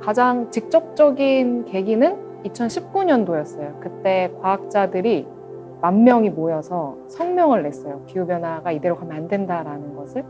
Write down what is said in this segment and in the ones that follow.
가장 직접적인 계기는 2019년도였어요. 그때 과학자들이 10,000명이 모여서 성명을 냈어요. 기후변화가 이대로 가면 안 된다라는 것을.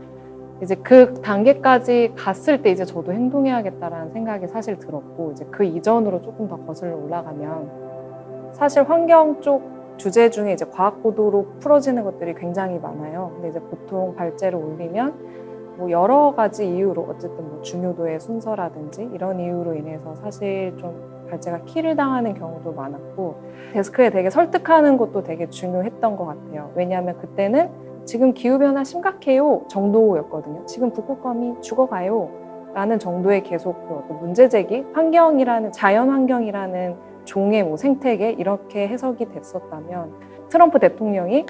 이제 그 단계까지 갔을 때 이제 저도 행동해야겠다라는 생각이 사실 들었고, 이제 그 이전으로 조금 더 거슬러 올라가면 사실 환경 쪽 주제 중에 이제 과학 보도로 풀어지는 것들이 굉장히 많아요. 근데 이제 보통 발제를 올리면 뭐 여러 가지 이유로 어쨌든 뭐 중요도의 순서라든지 이런 이유로 인해서 사실 좀 발제가 킬을 당하는 경우도 많았고, 데스크에 되게 설득하는 것도 되게 중요했던 것 같아요. 왜냐하면 그때는 지금 기후변화 심각해요 정도였거든요. 지금 북극곰이 죽어가요 라는 정도의 계속 그 어떤 문제제기, 환경이라는, 자연환경이라는 종의 뭐 생태계 이렇게 해석이 됐었다면, 트럼프 대통령이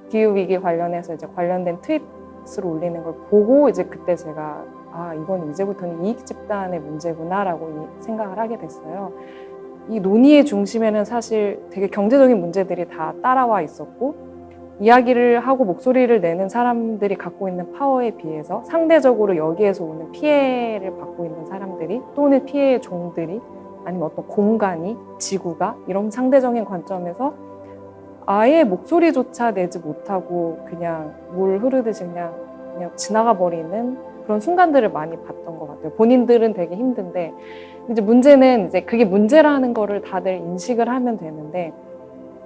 기후위기 관련해서 이제 관련된 트윗을 올리는 걸 보고 이제 그때 제가 이건 이제부터는 이익 집단의 문제구나라고 생각을 하게 됐어요. 이 논의의 중심에는 사실 되게 경제적인 문제들이 다 따라와 있었고, 이야기를 하고 목소리를 내는 사람들이 갖고 있는 파워에 비해서 상대적으로 여기에서 오는 피해를 받고 있는 사람들이, 또는 피해의 종들이, 아니면 어떤 공간이, 지구가 이런 상대적인 관점에서 아예 목소리조차 내지 못하고 그냥 물 흐르듯이 그냥 지나가 버리는 그런 순간들을 많이 봤던 것 같아요. 본인들은 되게 힘든데, 이제 문제는 이제 그게 문제라는 거를 다들 인식을 하면 되는데,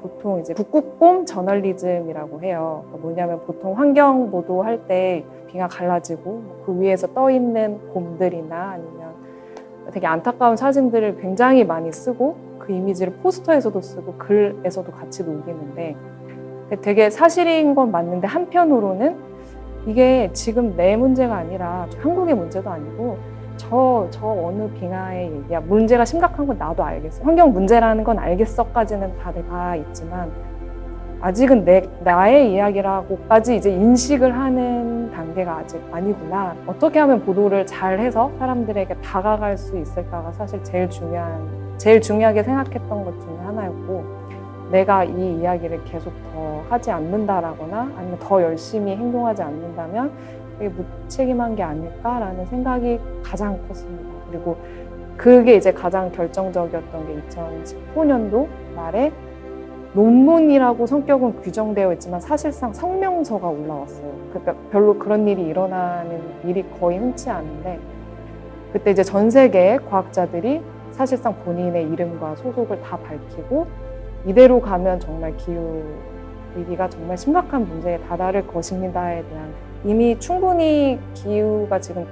보통 이제 북극곰 저널리즘이라고 해요. 뭐냐면 보통 환경 보도할 때 비가 갈라지고 그 위에서 떠 있는 곰들이나 아니면 되게 안타까운 사진들을 굉장히 많이 쓰고, 그 이미지를 포스터에서도 쓰고 글에서도 같이 녹이는데, 되게 사실인 건 맞는데 한편으로는 이게 지금 내 문제가 아니라 한국의 문제도 아니고 저 어느 빙하의 얘기야. 문제가 심각한 건 나도 알겠어. 환경 문제라는 건 알겠어까지는 다들 다 있지만 아직은 나의 이야기라고까지 이제 인식을 하는 단계가 아직 아니구나. 어떻게 하면 보도를 잘 해서 사람들에게 다가갈 수 있을까가 사실 제일 중요하게 생각했던 것 중에 하나였고, 내가 이 이야기를 계속 더 하지 않는다라거나 아니면 더 열심히 행동하지 않는다면 되게 무책임한 게 아닐까라는 생각이 가장 컸습니다. 그리고 그게 이제 가장 결정적이었던 게 2019년도 말에 논문이라고 성격은 규정되어 있지만 사실상 성명서가 올라왔어요. 그러니까 별로 그런 일이 일어나는 일이 거의 흔치 않은데, 그때 이제 전 세계의 과학자들이 사실상 본인의 이름과 소속을 다 밝히고, 이대로 가면 정말 기후 위기가 정말 심각한 문제에 다다를 것입니다에 대한, 이미 충분히 기후가 지금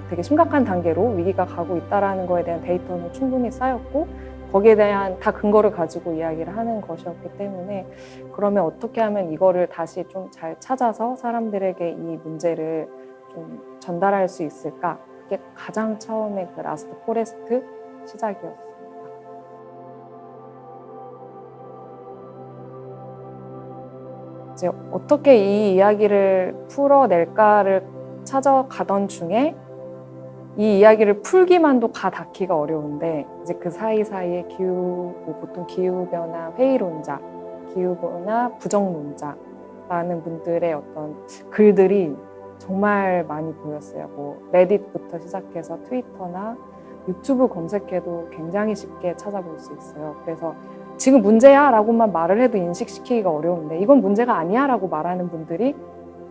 되게 심각한 단계로 위기가 가고 있다는 거에 대한 데이터는 충분히 쌓였고, 거기에 대한 다 근거를 가지고 이야기를 하는 것이었기 때문에, 그러면 어떻게 하면 이거를 다시 좀 잘 찾아서 사람들에게 이 문제를 좀 전달할 수 있을까? 그게 가장 처음에 그 라스트 포레스트 시작이었습니다. 이제 어떻게 이 이야기를 풀어낼까를 찾아가던 중에 이 이야기를 풀기만도 닿기가 어려운데, 이제 그 사이사이에 보통 기후변화 회의론자, 기후변화 부정론자라는 분들의 어떤 글들이 정말 많이 보였어요. 뭐 레딧부터 시작해서 트위터나 유튜브 검색해도 굉장히 쉽게 찾아볼 수 있어요. 그래서 지금 문제야 라고만 말을 해도 인식시키기가 어려운데, 이건 문제가 아니야 라고 말하는 분들이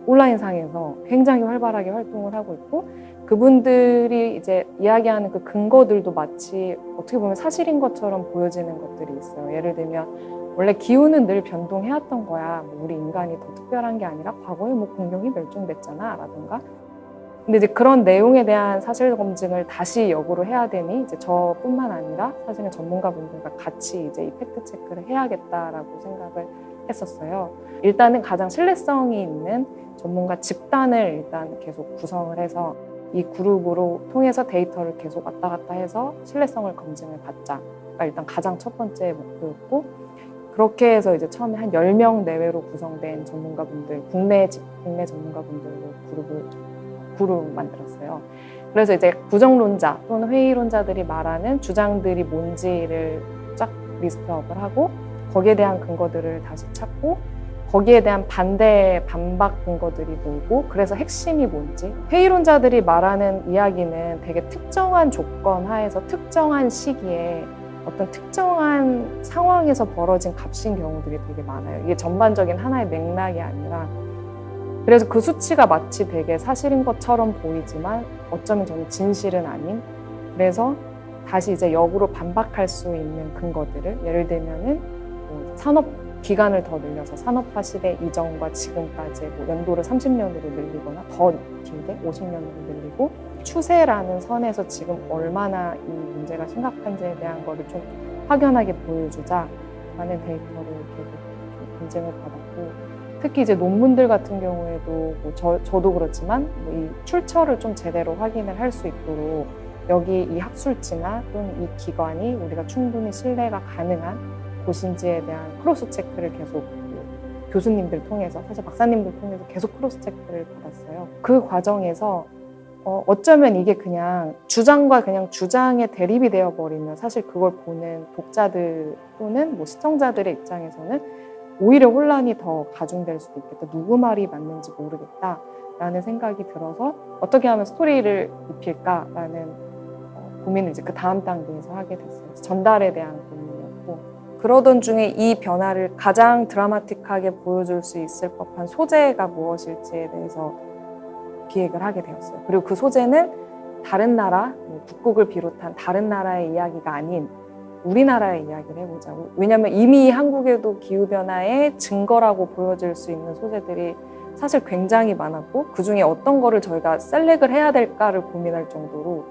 온라인상에서 굉장히 활발하게 활동을 하고 있고, 그분들이 이제 이야기하는 그 근거들도 마치 어떻게 보면 사실인 것처럼 보여지는 것들이 있어요. 예를 들면 원래 기후는 늘 변동해왔던 거야. 뭐 우리 인간이 더 특별한 게 아니라 과거에 뭐 공룡이 멸종됐잖아 라든가. 근데 이제 그런 내용에 대한 사실 검증을 다시 역으로 해야 되니 이제 저뿐만 아니라 사실은 전문가분들과 같이 이제 이 팩트 체크를 해야겠다라고 생각을 했었어요. 일단은 가장 신뢰성이 있는 전문가 집단을 일단 계속 구성을 해서 이 그룹으로 통해서 데이터를 계속 왔다 갔다 해서 신뢰성을 검증을 받자가 일단 가장 첫 번째 목표였고, 그렇게 해서 이제 처음에 한 10명 내외로 구성된 전문가분들, 국내 전문가분들로 그룹을 만들었어요. 그래서 이제 부정론자 또는 회의론자들이 말하는 주장들이 뭔지를 쫙 리스트업을 하고, 거기에 대한 근거들을 다시 찾고, 거기에 대한 반대, 반박 근거들이 뭐고 그래서 핵심이 뭔지 회의론자들이 말하는 이야기는 되게 특정한 조건 하에서 특정한 시기에 어떤 특정한 상황에서 벌어진 값인 경우들이 되게 많아요. 이게 전반적인 하나의 맥락이 아니라 그래서 그 수치가 마치 되게 사실인 것처럼 보이지만 어쩌면 저는 진실은 아닌 그래서 다시 이제 역으로 반박할 수 있는 근거들을 예를 들면은 뭐 산업 기간을 더 늘려서 산업화 시대 이전과 지금까지 뭐 연도를 30년으로 늘리거나 더 길게 50년으로 늘리고 추세라는 선에서 지금 얼마나 이 문제가 심각한지에 대한 거를 좀 확연하게 보여주자라는 데이터를 계속 인증을 받았고 특히 이제 논문들 같은 경우에도 뭐 저도 그렇지만 뭐 이 출처를 좀 제대로 확인을 할 수 있도록 여기 이 학술지나 또는 이 기관이 우리가 충분히 신뢰가 가능한 곳인지에 대한 크로스 체크를 계속 교수님들 통해서 사실 박사님들 통해서 계속 크로스 체크를 받았어요. 그 과정에서 어쩌면 이게 그냥 주장과 그냥 주장의 대립이 되어버리면 사실 그걸 보는 독자들 또는 뭐 시청자들의 입장에서는 오히려 혼란이 더 가중될 수도 있겠다. 누구 말이 맞는지 모르겠다라는 생각이 들어서 어떻게 하면 스토리를 입힐까라는 고민을 이제 그 다음 단계에서 하게 됐어요. 전달에 대한 고민이었고 그러던 중에 이 변화를 가장 드라마틱하게 보여줄 수 있을 법한 소재가 무엇일지에 대해서 기획을 하게 되었어요. 그리고 그 소재는 다른 나라, 북극을 비롯한 다른 나라의 이야기가 아닌 우리나라의 이야기를 해보자. 왜냐하면 이미 한국에도 기후변화의 증거라고 보여질 수 있는 소재들이 사실 굉장히 많았고 그중에 어떤 거를 저희가 셀렉을 해야 될까를 고민할 정도로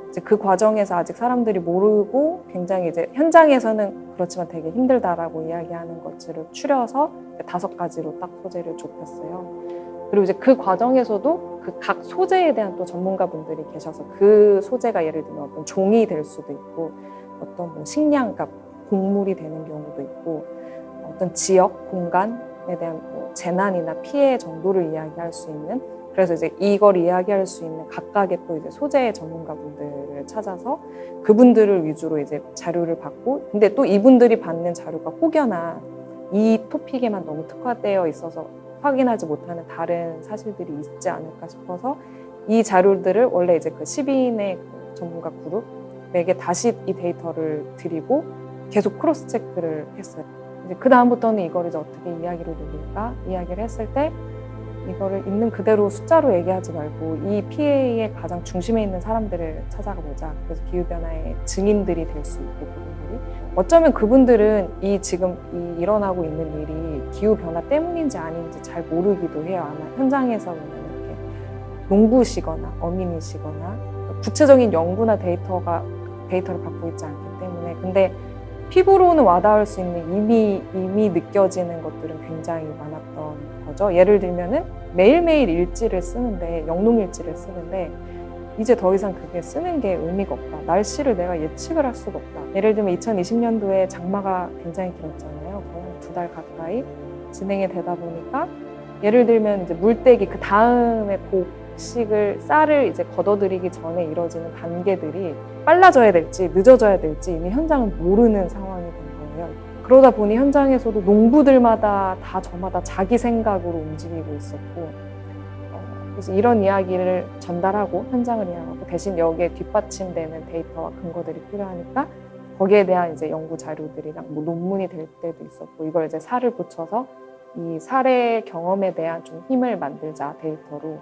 이제 그 과정에서 아직 사람들이 모르고 굉장히 이제 현장에서는 그렇지만 되게 힘들다라고 이야기하는 것들을 추려서 5가지로 딱 소재를 좁혔어요. 그리고 이제 그 과정에서도 그 각 소재에 대한 또 전문가분들이 계셔서 그 소재가 예를 들면 어떤 종이 될 수도 있고 어떤 뭐 식량, 그러니까 곡물이 되는 경우도 있고 어떤 지역, 공간에 대한 뭐 재난이나 피해 정도를 이야기할 수 있는 그래서 이제 이걸 이야기할 수 있는 각각의 또 이제 소재의 전문가분들을 찾아서 그분들을 위주로 이제 자료를 받고 근데 또 이분들이 받는 자료가 혹여나 이 토픽에만 너무 특화되어 있어서 확인하지 못하는 다른 사실들이 있지 않을까 싶어서 이 자료들을 원래 이제 그 12인의 전문가 그룹에게 다시 이 데이터를 드리고 계속 크로스 체크를 했어요. 이제 그 다음부터는 이걸 이제 어떻게 이야기로 녹일까 이야기를 했을 때 이거를 있는 그대로 숫자로 얘기하지 말고 이 피해의 가장 중심에 있는 사람들을 찾아가 보자. 그래서 기후변화의 증인들이 될 수 있고 그분들이 어쩌면 그분들은 이 지금 이 일어나고 있는 일이 기후변화 때문인지 아닌지 잘 모르기도 해요. 아마 현장에서 보면 이렇게 농부시거나 어민이시거나 구체적인 연구나 데이터를 갖고 있지 않기 때문에 근데 피부로는 와닿을 수 있는 이미 느껴지는 것들은 굉장히 많았던 거죠. 예를 들면은 매일매일 일지를 쓰는데 영농일지를 쓰는데 이제 더 이상 그게 쓰는 게 의미가 없다. 날씨를 내가 예측을 할 수가 없다. 예를 들면 2020년도에 장마가 굉장히 길었잖아요. 거의 2달 가까이 진행이 되다 보니까 예를 들면 이제 물떼기 그 다음에 쌀을 이제 걷어들이기 전에 이뤄지는 단계들이 빨라져야 될지 늦어져야 될지 이미 현장은 모르는 상황이 된 거예요. 그러다 보니 현장에서도 농부들마다 다 저마다 자기 생각으로 움직이고 있었고 그래서 이런 이야기를 전달하고 현장을 이야기하고 대신 여기에 뒷받침되는 데이터와 근거들이 필요하니까 거기에 대한 이제 연구 자료들이랑 뭐 논문이 될 때도 있었고 이걸 이제 살을 붙여서 이 사례 경험에 대한 좀 힘을 만들자 데이터로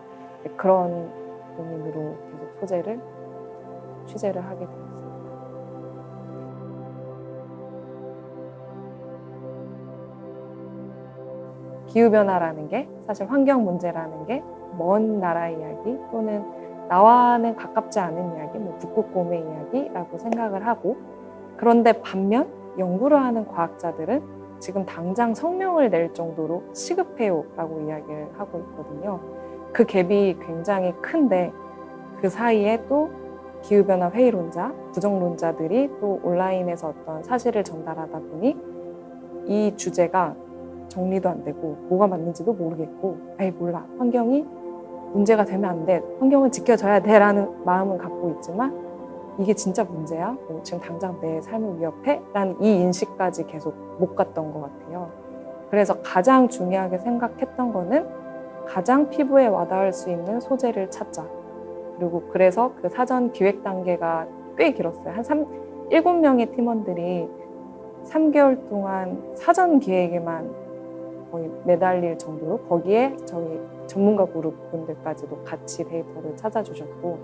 그런 고민으로 계속 취재를 하게 되었습니다. 기후변화라는 게 사실 환경 문제라는 게 먼 나라 이야기 또는 나와는 가깝지 않은 이야기, 뭐 북극곰의 이야기라고 생각을 하고 그런데 반면 연구를 하는 과학자들은 지금 당장 성명을 낼 정도로 시급해요 라고 이야기를 하고 있거든요. 그 갭이 굉장히 큰데 그 사이에 또 기후변화 회의론자, 부정론자들이 또 온라인에서 어떤 사실을 전달하다 보니 이 주제가 정리도 안 되고 뭐가 맞는지도 모르겠고 아예 몰라. 환경이 문제가 되면 안 돼. 환경은 지켜져야 돼 라는 마음은 갖고 있지만 이게 진짜 문제야? 지금 당장 내 삶을 위협해? 라는 이 인식까지 계속 못 갔던 것 같아요. 그래서 가장 중요하게 생각했던 거는 가장 피부에 와닿을 수 있는 소재를 찾자. 그리고 그래서 그 사전 기획 단계가 꽤 길었어요. 한 7명의 팀원들이 3개월 동안 사전 기획에만 거의 매달릴 정도로 거기에 저희 전문가 그룹 분들까지도 같이 데이터를 찾아주셨고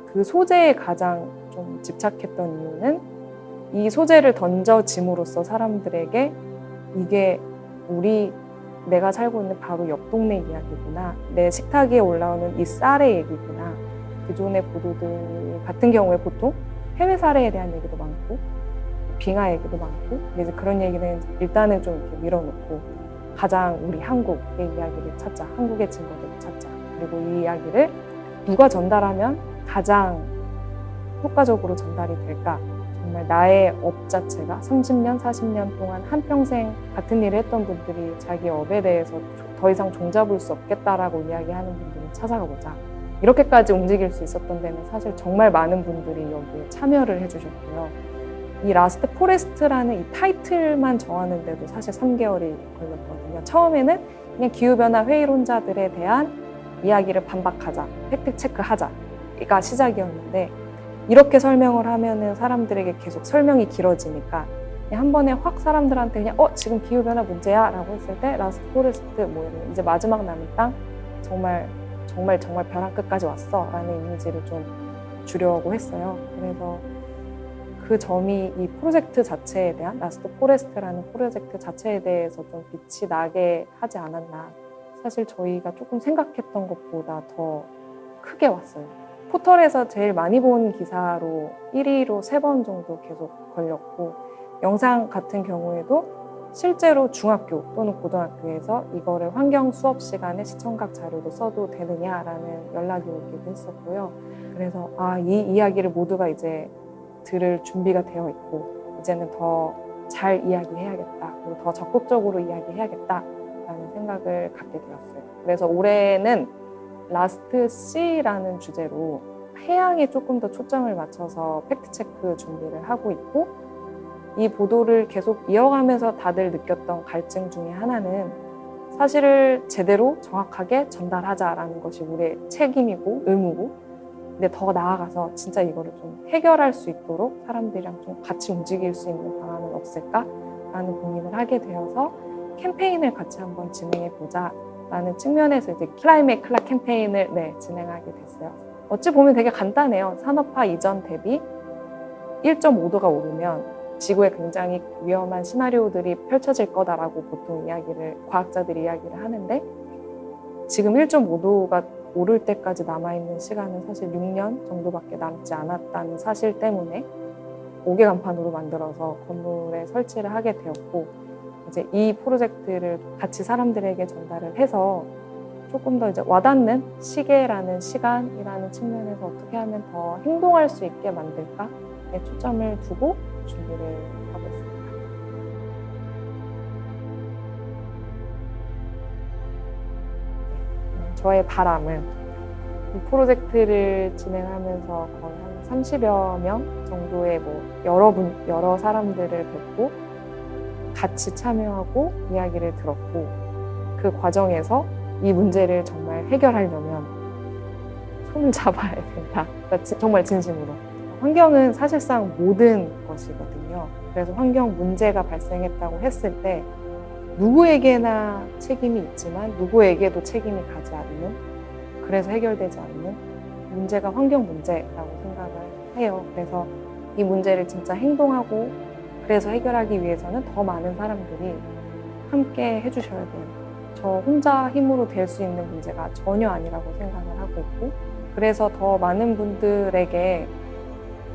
그 소재에 가장 좀 집착했던 이유는 이 소재를 던져짐으로써 사람들에게 이게 내가 살고 있는 바로 옆 동네 이야기구나. 내 식탁 위에 올라오는 이 쌀의 얘기구나. 기존의 보도들 같은 경우에 보통 해외 사례에 대한 얘기도 많고 빙하 얘기도 많고 이제 그런 얘기는 일단은 좀 이렇게 밀어놓고 가장 우리 한국의 이야기를 찾자. 한국의 증거들을 찾자. 그리고 이 이야기를 누가 전달하면 가장 효과적으로 전달이 될까? 정말 나의 업 자체가 30년, 40년 동안 한평생 같은 일을 했던 분들이 자기 업에 대해서 더 이상 종잡을 수 없겠다라고 이야기하는 분들을 찾아가 보자. 이렇게까지 움직일 수 있었던 데는 사실 정말 많은 분들이 여기에 참여를 해주셨고요. 이 라스트 포레스트라는 이 타이틀만 정하는데도 사실 3개월이 걸렸거든요. 처음에는 그냥 기후변화 회의론자들에 대한 이야기를 반박하자, 팩트체크하자가 시작이었는데 이렇게 설명을 하면은 사람들에게 계속 설명이 길어지니까 그냥 한 번에 확 사람들한테 그냥 지금 기후변화 문제야 라고 했을 때 라스트 포레스트 뭐 이제 마지막 남은 땅 정말 벼랑 끝까지 왔어 라는 이미지를 좀 주려고 했어요. 그래서 그 점이 이 프로젝트 자체에 대한 라스트 포레스트라는 프로젝트 자체에 대해서 좀 빛이 나게 하지 않았나. 사실 저희가 조금 생각했던 것보다 더 크게 왔어요. 포털에서 제일 많이 본 기사로 1위로 3번 정도 계속 걸렸고 영상 같은 경우에도 실제로 중학교 또는 고등학교에서 이거를 환경 수업 시간에 시청각 자료로 써도 되느냐라는 연락이 오기도 했었고요. 그래서 이 이야기를 모두가 이제 들을 준비가 되어 있고 이제는 더 잘 이야기해야겠다. 그리고 더 적극적으로 이야기해야겠다라는 생각을 갖게 되었어요. 그래서 올해는 라스트 C라는 주제로 해양에 조금 더 초점을 맞춰서 팩트체크 준비를 하고 있고 이 보도를 계속 이어가면서 다들 느꼈던 갈증 중에 하나는 사실을 제대로 정확하게 전달하자라는 것이 우리의 책임이고 의무고 근데 더 나아가서 진짜 이거를 좀 해결할 수 있도록 사람들이랑 좀 같이 움직일 수 있는 방안은 없을까라는 고민을 하게 되어서 캠페인을 같이 한번 진행해 보자라는 측면에서 이제 클라이맥 클락 캠페인을 진행하게 됐어요. 어찌 보면 되게 간단해요. 산업화 이전 대비 1.5도가 오르면 지구에 굉장히 위험한 시나리오들이 펼쳐질 거다라고 보통 과학자들이 이야기를 하는데 지금 1.5도가 오를 때까지 남아있는 시간은 사실 6년 정도밖에 남지 않았다는 사실 때문에 옥외 간판으로 만들어서 건물에 설치를 하게 되었고 이제 이 프로젝트를 같이 사람들에게 전달을 해서 조금 더 이제 와닿는 시계라는 시간이라는 측면에서 어떻게 하면 더 행동할 수 있게 만들까에 초점을 두고 준비를 하고 있습니다. 저의 바람은 이 프로젝트를 진행하면서 거의 한 30여 명 정도의 여러 사람들을 뵙고 같이 참여하고 이야기를 들었고 그 과정에서 이 문제를 정말 해결하려면 손을 잡아야 된다. 정말 진심으로. 환경은 사실상 모든 것이거든요. 그래서 환경 문제가 발생했다고 했을 때 누구에게나 책임이 있지만 누구에게도 책임이 가지 않는 그래서 해결되지 않는 문제가 환경 문제라고 생각을 해요. 그래서 이 문제를 진짜 행동하고 그래서 해결하기 위해서는 더 많은 사람들이 함께 해주셔야 돼요. 저 혼자 힘으로 될 수 있는 문제가 전혀 아니라고 생각을 하고 있고 그래서 더 많은 분들에게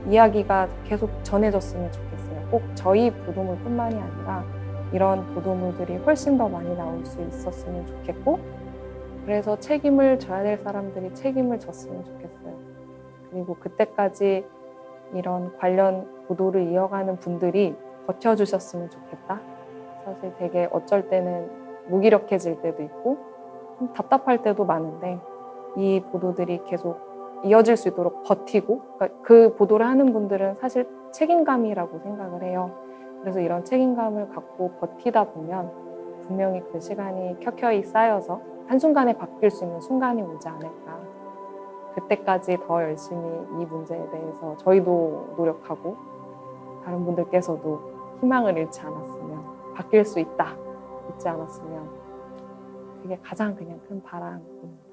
이야기가 계속 전해졌으면 좋겠어요. 꼭 저희 보도물뿐만이 아니라 이런 보도물들이 훨씬 더 많이 나올 수 있었으면 좋겠고 그래서 책임을 져야 될 사람들이 책임을 졌으면 좋겠어요. 그리고 그때까지 이런 관련 보도를 이어가는 분들이 버텨주셨으면 좋겠다. 사실 되게 어쩔 때는 무기력해질 때도 있고 좀 답답할 때도 많은데 이 보도들이 계속 이어질 수 있도록 버티고 그러니까 그 보도를 하는 분들은 사실 책임감이라고 생각을 해요. 그래서 이런 책임감을 갖고 버티다 보면 분명히 그 시간이 켜켜이 쌓여서 한순간에 바뀔 수 있는 순간이 오지 않을까. 그때까지 더 열심히 이 문제에 대해서 저희도 노력하고 다른 분들께서도 희망을 잃지 않았으면, 바뀔 수 있다 잊지 않았으면, 그게 가장 그냥 큰 바람입니다.